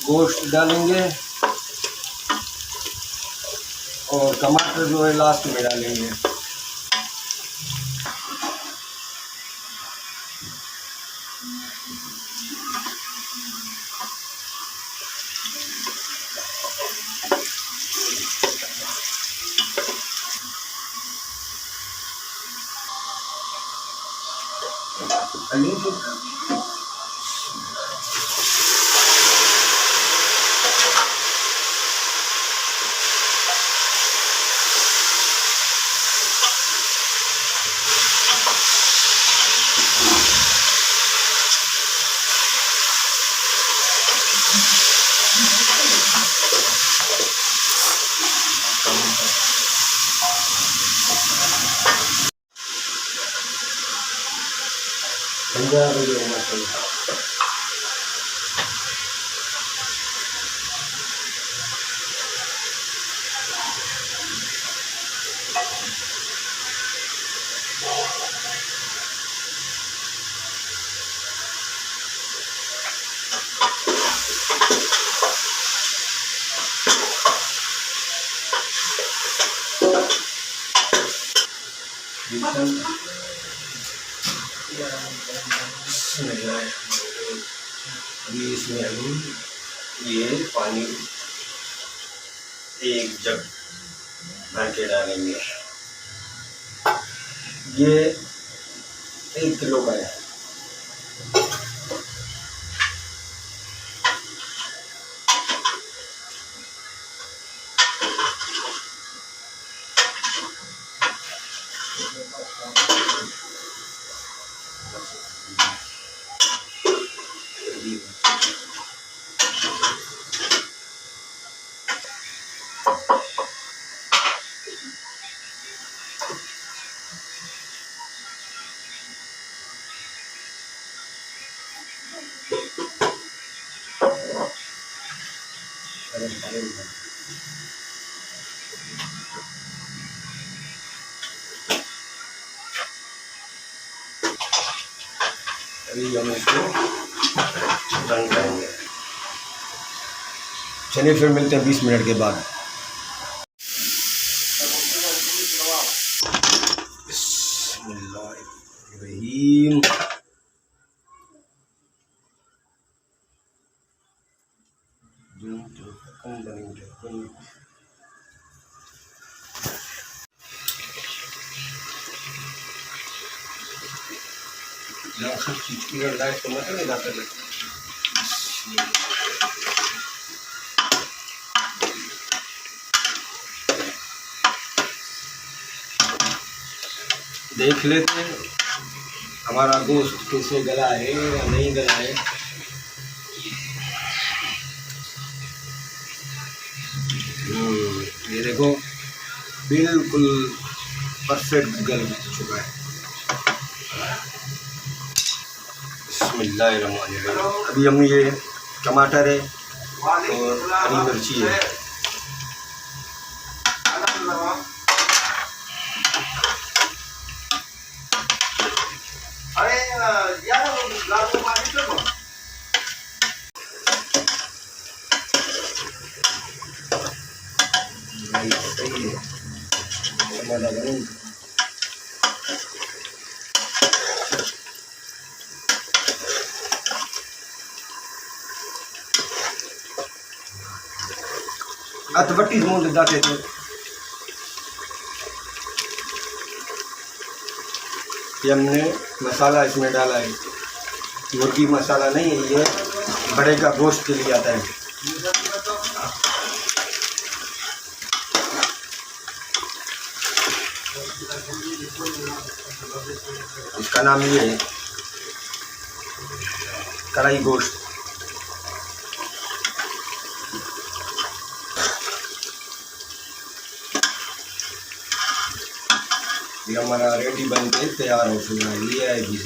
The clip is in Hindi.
गोश्त डालेंगे और टमाटर जो है लास्ट में डालेंगे। अभी इसमें अभी ये पानी एक जग भर के डालेंगे। ये 1 किलो का है। अभी हम इसको रन करेंगे। चलिए फिर मिलते हैं 20 मिनट के बाद। बिस्मिल्लाहिर्रहमानिर्रहीम। सब चीज की लाइट तो मत नहीं जाता है। देख लेते हैं हमारा गोश्त कैसे गला है या नहीं गला है। ये देखो बिल्कुल परफेक्ट गल चुका है। बिस्मिल्लाहिर्रहमानिर्रहीम। अभी हम ये टमाटर है और हरी मिर्ची है। अतवट्टी समूह जाते थे। ये हमने मसाला इसमें डाला है, मुर्गी मसाला नहीं है, ये बड़े का गोश्त के लिए आता है। इसका नाम ये है कढ़ाई गोश्त। ये हमारा रेडी बन के तैयार हो चुका है। ये है घी।